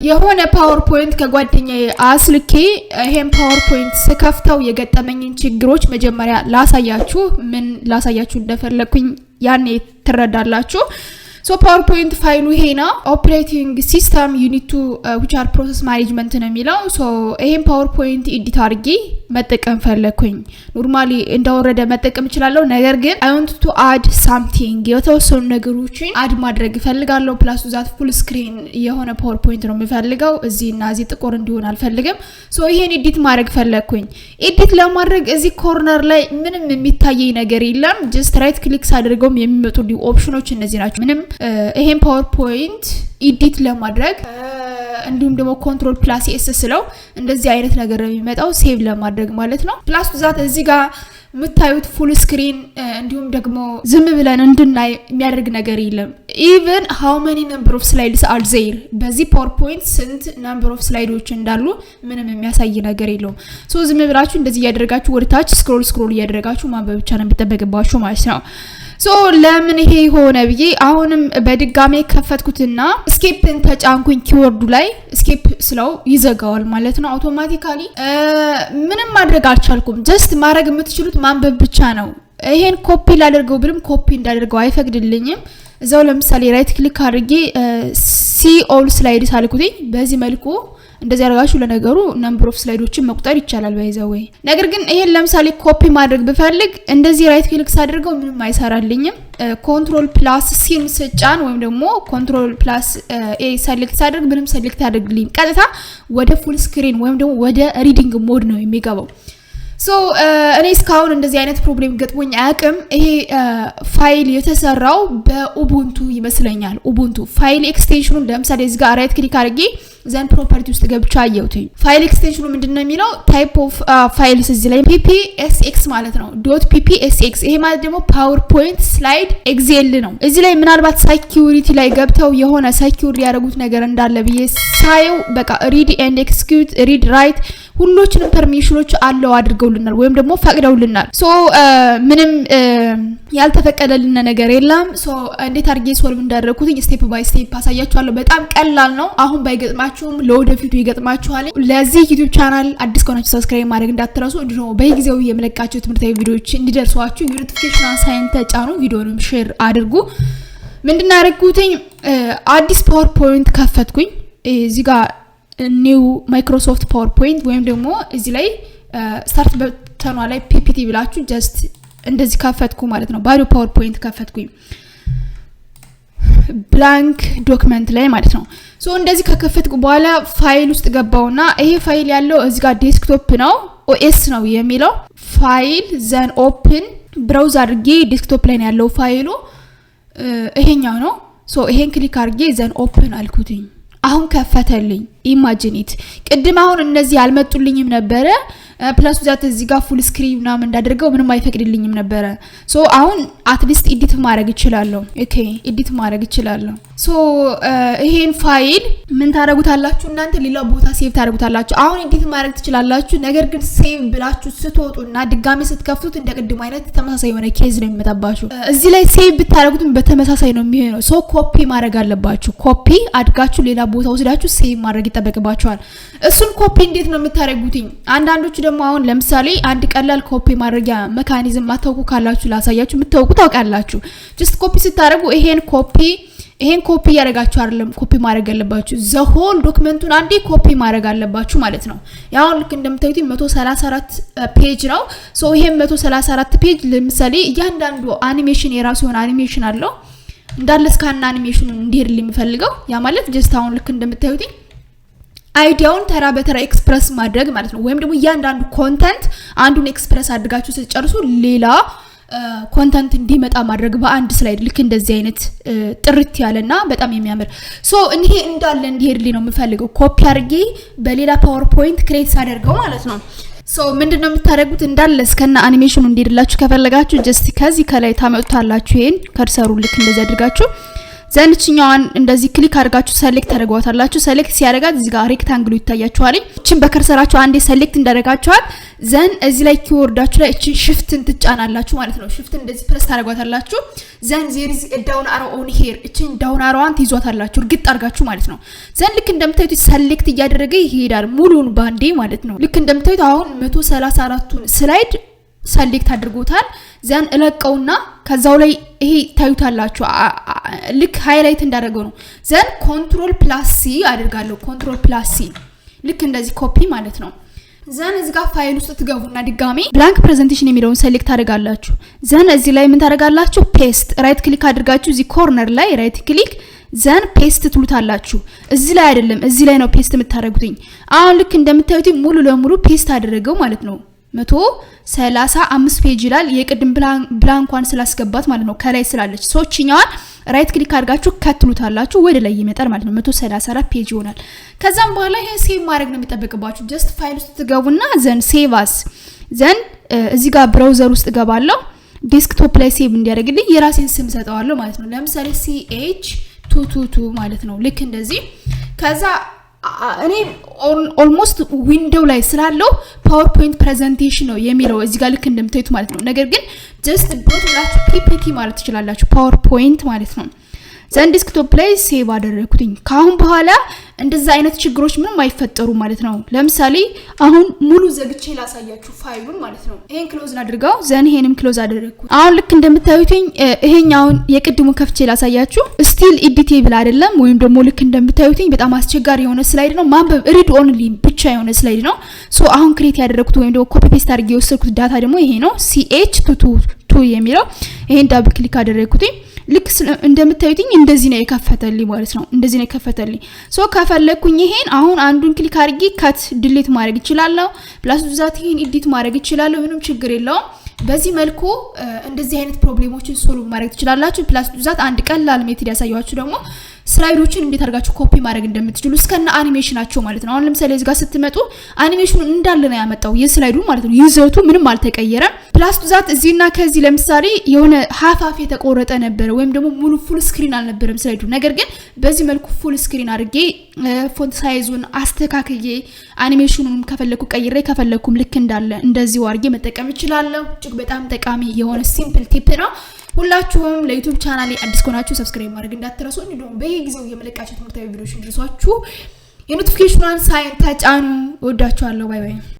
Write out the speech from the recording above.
የሆነ ፓወርፖይንት ከጓደኛዬ አስልኬ ይሄን ፓወርፖይንት ስከፍተው የገጠመኝን ችግሮች መጀመሪያ ላሳያችሁ ምን ላሳያችሁ እንደፈለኩኝ ያኔ ትረዳላችሁ So PowerPoint ፋይሉ ሄና ኦፕሬቲንግ ሲስተም ዩኒት ቱ which are process management ነው የሚለው so ይሄን PowerPoint ኤዲት አድርጌ መጠቀም ፈለኩኝ ኖርማሊ እንደወረደ መጠቀም እችላለሁ ነገር ግን I want to add something የተወሰኑ ነገሮችን አድ ማድረግ ፈልጋለሁ ፕላስ ዛት ፉል ስክሪን የሆነ PowerPoint ነው የምፈልገው እዚህና እዚህ ጥቁር እንዲሆን አልፈልግም so ይሄን ኤዲት ማድረግ ፈለኩኝ ኤዲት ለማድረግ እዚህ ኮርነር ላይ ምንም የሚታየኝ ነገር የለም just right click አድርገው የሚመጡልኝ ኦፕሽኖች እነዚህ ናቸው ምንም ይሄን PowerPoint ኤዲት ለማድረግ እንዲሁም ደግሞ ኮንትሮል ፕላስ ኤስ ስለው እንደዚህ አይነት ነገር ነው የሚመጣው ሴቭ ለማድረግ ማለት ነው ፕላስ ዛት እዚህ ጋር ምታዩት ፉል ስክሪን እንዲሁም ደግሞ ዝም ብለን እንድናይ የሚያደርግ ነገር የለም even how many number of slides are there በዚህ PowerPoint ስንት number of slides እንዳሉ ምንም የሚያሳይ ነገር የለውም ሶ ዝም ብላችሁ እንደዚህ ያደርጋችሁ ወደ ታች ስክሮል ያደርጋችሁ ማንበብ ብቻ ነው የሚጠበቅባችሁ ማለት ነው So ለምን ይሄ ሆነ ብዬ አሁንም በድጋሜ ከፈትኩትና escape-ን ተጫንኩኝ ኪወርዱ ላይ escape ስለው ይዘጋዋል ማለት ነው አውቶማቲካሊ ምንም ማድረግ አልቻልኩም just ማድረግ የምትችሉት ማንበብ ብቻ ነው ይሄን ኮፒ ላደርገው ብልም ኮፒ እንዳደርገው አይፈቅድልኝም እዛው ለምሳሌ ራይት ክሊክ አድርጌ see all slides አልኩትኝ በዚህ መልኩ እንደዚህ አድርጋችሁ ለነገሩ ነምበር ኦፍ ስላይዶችን መቁጠር ይቻላል ባይዘው ነገር ግን ይሄን ለምሳሌ ኮፒ ማድረግ ብፈልግ እንደዚህ ራይት ክሊክ አድርገው ምንም አይሰራልኝም ኮንትሮል ፕላስ ሲን ስጫን ወይም ደግሞ ኮንትሮል ፕላስ ኤ ሰሌክት አድርግ ምንም ሰሌክት አድርግልኝ ቀጥታ ወደ ፉል ስክሪን ወይም ደግሞ ወደ ሪዲንግ ሞድ ነው የሚገባው So እኔ እስካሁን እንደዚህ አይነት ፕሮብሌም ገጥሞኝ አያውቅም ይሄ ፋይል የተሰራው በኡቡንቱ ይመስለኛል ኡቡንቱ ፋይል ኤክስቴንሽኑን ለምሳሌ እዚህ ጋር ራይት ክሊክ አድርጌ ዘን ፕሮፐርቲ ውስጥ ገብቻ አየሁትኝ ፋይል ኤክስቴንሽኑ ምንድነው የሚለው ታይፕ ኦፍ ፋይልስ እዚህ ላይ ppsx ማለት ነው .ppsx ይሄ ማለት ደግሞ PowerPoint ስላይድ ኤክሴል ነው እዚህ ላይ ምናልባት ሴኩሪቲ ላይ ገብተው የሆነ ሴኩሪ ያደረጉት ነገር እንዳለ ብዬ ሳየው በቃ ሪድ ኤንድ ኤክስኪዩት ሪድ ራይት ሁሉችንም ፐርሚሽኖች አለው አድርገውልናል ወይም ደግሞ ፈቅደውልናል ሶ ምንም ያልተፈቀደልን ነገር የለም ሶ እንዴት አድርጌ ሶልቭ እንዳደረኩት ስቴፕ ባይ ስቴፕ አሳያችኋለሁ በጣም ቀላል ነው አሁን ባይገጥማችሁም ለወደፊቱ ይገጥማችኋል ለዚህ ዩቲዩብ ቻናል አዲስ ከሆናችሁ ሰብስክራይብ ማድረግ እንዳትረሱ እንዲሁ በየጊዜው የመለቃችሁ ትምህርታዊ ቪዲዮዎች እንዲደርሷችሁ ኖቲፊኬሽን ሳይን ተጫኑ ቪዲዮንም ሼር አድርጉ ምንድነው ያደረኩትኝ አዲስ PowerPoint ከፈትኩኝ እዚህ ጋር ኒው ማይክሮሶፍት PowerPoint ወይም ደግሞ እዚህ ላይ ስታርት በተኗ ላይ PPT ብላችሁ ጀስት እንደዚህ ከፈትኩ ማለት ነው ባዶ PowerPoint ከፈትኩኝ ብላንክ ዶክመንት ላይ ማለት ነው ሶ እንደዚህ ከከፈትኩ በኋላ ፋይል ውስጥ ገባውና ይሄ ፋይል ያለው እዚህ ጋር ዴስክቶፕ ነው OS ነው የሚለው ፋይል ዘን ኦፕን ብራውዝ አድርጌ ዴስክቶፕ ላይ ያለው ፋይሉ ይሄኛው ነው ሶ ይሄን ክሊክ አድርጌ ዘን ኦፕን አልኩትኝ አሁን ከፈተልኝ ኢማጂኒት ቅድም አሁን እነዚህ አልመጡልኝም ነበር ፕላስ ዛት እዚህ ጋር ፉል ስክሪን ምናምን እንዳደርገው ምንም አይፈቅድልኝም ነበር ሶ አሁን አትሊስት ኤዲት ማድረግ ይችላልው ኦኬ ኤዲት ማድረግ ይችላልው ሶ ይሄን ፋይል ምን ታረጉታላችሁ እናንተ ሌላ ቦታ ሴቭ ታረጉታላችሁ አሁን ኤዲት ማድረግ ትችላላችሁ ነገር ግን ሴቭ ብላችሁ ስትወጡና ድጋሚ ስትከፍቱት እንደቀድሞ አይነት ተመሳሳይ የሆነ ኬዝ ነው የሚመጣባችሁ እዚህ ላይ ሴቭ ብታረጉትም በተመሳሳይ ነው የሚሆነው ሶ ኮፒ ማድረግ አለባችሁ ኮፒ አድጋችሁ ሌላ ቦታ ወስዳችሁ ሴቭ ማድረግ ይተበቅባችኋል እሱን ኮፒ እንዴት ነው የምታረጉትኝ አንዳንዶቹ ደግሞ አሁን ለምሳሌ አንድ ቀላል ኮፒ ማድረጊያ ሜካኒዝም ማታውቁ ካላችሁ ላሳያችሁ ምታውቁ ታውቃላችሁ ጀስት ኮፒ ስታረጉ ይሄን ኮፒ ያረጋችሁ አይደለም ኮፒ ማድረግ ያለባችሁ ዘ ሆል ዶክመንቱን አንዴ ኮፒ ማድረግ አለባችሁ ማለት ነው ያው ልክ እንደምታዩት 134 ፔጅ ነው ሶ ይሄን 134 ፔጅ ለምሳሌ እያንዳንዱ አኒሜሽን የራሱ የሆነ አኒሜሽን አለው እንዳለ ስካን አኒሜሽኑን እንዲሄድልኝ የሚፈልገው ያ ማለት ጀስት አሁን ልክ እንደምታዩት አይዲያውን ተራ በተራ ኤክስፕረስ ማድረግ ማለት ነው ወይም ደግሞ እያንዳንዱ ኮንተንት አንዱን ኤክስፕረስ አድርጋችሁ ስትጨርሱ ሌላ ኮንተንት እንዲመጣ ማድረግ በአንድ ስላይድ ልክ እንደዚህ አይነት ጥርት ያለና በጣም የሚያምር ሶ እንሄ እንዳለ እንዲሄድልኝ ነው የምፈልገው ኮፒ አድርጌ በሌላ PowerPoint ክሬት አደርገው ማለት ነው ሶ ምንድነው የምታደርጉት እንዳለ እስከና አኒሜሽኑ እንዲሄድላችሁ ከፈለጋችሁ ጀስት ከዚህ ከላይ ታመጡታላችሁ ይሄን ከርሰሩ ልክ እንደዚህ አድርጋችሁ ዘንችኛዋን እንደዚህ ክሊክ አድርጋችሁ ሰሌክት ታደርጓታላችሁ ሰሌክት ሲያደርጋት እዚህ ጋር ሬክታንግሉ ይታያችኋል እቺን በከርሰራችሁ አንዴ ሰሌክት እንዳደረጋችኋል ዘን እዚህ ላይ ኪወርዳችሁ ላይ እቺን ሽፍትን ትጫናላችሁ ማለት ነው ሽፍትን እንደዚህ ፕረስ ታደርጓታላችሁ ዘን there is a down arrow on here እቺን down arrow-ዋን ትይዟታላችሁ እርግጥ አድርጋችሁ ማለት ነው ዘን ልክ እንደምታዩት ሰሌክት እያደረገ ይሄዳል ሙሉን ባንዴ ማለት ነው ልክ እንደምታዩት አሁን 134ቱን ስላይድ ሰሌክት አድርጎታል ዘን እለቀውና ከዛው ላይ ይሄ ታዩታላችሁ ልክ ሃይላይት እንዳደረገው ነው ዘን Ctrl+C አድርጋለሁ Ctrl+C ልክ እንደዚህ ኮፒ ማለት ነው ዘን እዚህ ጋር ፋይል ውስጥ ትገቡና ድጋሚ ብላንክ ፕሬዘንቴሽን የሚለውን ሰሌክት አድርጋላችሁ ዘን እዚህ ላይ ምን ታደርጋላችሁ ፔስት ራይት ክሊክ አድርጋችሁ እዚህ ኮርነር ላይ ራይት ክሊክ ዘን ፔስት ትሉታላችሁ እዚህ ላይ አይደለም እዚህ ላይ ነው ፔስት የምታደርጉትኝ አሁን ልክ እንደምታዩት ሙሉ ለሙሉ ፔስት አደረገው ማለት ነው 135 ፔጅ ይላል የቅድም ብላንኳን ስላስገባት ማለት ነው ከላይ ስላለች ሶችኛዋን ራይት ክሊክ አድርጋችሁ ከትሉታላችሁ ወደ ላይ ይመጣል ማለት ነው 134 ፔጅ ይሆናል ከዛም በኋላ ይሄ ሴቭ ማድረግ ነው የሚጠበቅባችሁ ጀስት ፋይል ውስጥ ትገቡና ዘን ሴቭ አስ ዘን እዚህ ጋር ብራውዘር ውስጥ ገባለሁ ዴስክቶፕ ላይ ሴቭ እንዲያደርግልኝ የራሴን ስም ሰጣዋለሁ ማለት ነው ለምሳሌ ch222 ማለት ነው ልክ እንደዚህ ከዛ እኔ ኦልሞስት ዊንዶው ላይ ስላለው ፓወርፖይንት ፕሬዘንቴሽን ነው የሚለው እዚህ ጋር ልክ እንደምታዩት ማለት ነው ነገር ግን ጀስት ዶት ብላችሁ ፒፒቲ ማለት ትችላላችሁ ፓወርፖይንት ማለት ነው ዘን ዴስክቶፕ ላይ ሴቭ አደረኩትኝ ካሁን በኋላ እንደዛ አይነት ችግሮች ምንም አይፈጠሩ ማለት ነው ለምሳሌ አሁን ሙሉ ዘግቼ ላሳያችሁ ፋይሉን ማለት ነው ይሄን ክሎዝ አድርጋው ዘን ይሄንም ክሎዝ አደረኩት አሁን ልክ እንደምታዩትኝ ይሄኛውን የቅድሙ ከፍቼ ላሳያችሁ ስቲል ኤዲቴብል አይደለም ወይም ደግሞ ልክ እንደምታዩትኝ በጣም አስቸጋሪ የሆነ ስላይድ ነው ማንበብ ሪድ ኦንሊ ብቻ የሆነ ስላይድ ነው ሶ አሁን ክሬት ያደረኩት ወይም ደግሞ ኮፒ ፔስት አድርጌ የወሰድኩት ዳታ ደግሞ ይሄ ነው ch222 የሚለው ይሄን ዳብል ክሊክ አደረኩትኝ ልክ እንደምታዩትኝ እንደዚህ ነው የከፈተልኝ ማለት ነው እንደዚህ ነው የከፈተልኝ ሶ ከፈለኩኝ ይሄን አሁን አንዱን ክሊክ አድርጌ ካት ዲሊት ማድረግ ይችላልው ፕላስ ዱዛት ይሄን ኤዲት ማድረግ ይችላልው ምንም ችግር የለውም በዚህ መልኩ እንደዚህ አይነት ፕሮብሌሞችን ሶልቭ ማድረግ ትችላላችሁ ፕላስ ዱዛት አንድ ቀላል ሜተድ ያሳያችሁ ደግሞ ስላይዶችን እንዴት አድርጋችሁ ኮፒ ማድረግ እንደምትችሉ እስከና አኒሜሽናቸው ማለት ነው አሁን ለምሳሌ እዚህ ጋር ስትመጡ አኒሜሽኑ እንዳለ ነው ያመጣው የስላይዱ ማለት ነው ይዘቱ ምንም አልተቀየረም ፕላስ ዱዛት እዚህና ከዚህ ለምሳሌ የሆነ ሃፋፍ የተቆረጠ ነበር ወይም ደግሞ ሙሉ ፉል ስክሪን አልነበረም ስላይዱ ነገር ግን በዚህ መልኩ ፉል ስክሪን አድርጌ ፎንት ሳይዙን አስተካክዬ አኒሜሽኑን ከፈለኩ ቀይሬ ከፈለኩም ልክ እንዳለ እንደዚህ ዋርጌ መጠቀም ይችላልው እጅግ በጣም ጠቃሚ የሆነ ሲምፕል ቲፕ ነው ሁላችሁም ለዩቲዩብ ቻናሌ አዲስ ከሆናችሁ ሰብስክራይብ ማድረግ እንዳትረሱ እንዲሁም በየጊዜው የመለቃቸው ትምህርታዊ ቪዲዮዎች እንዲደርሷችሁ የኖቲፊኬሽኑን ሳይን ተጫኑ ወዳችኋለሁ ባይ ባይ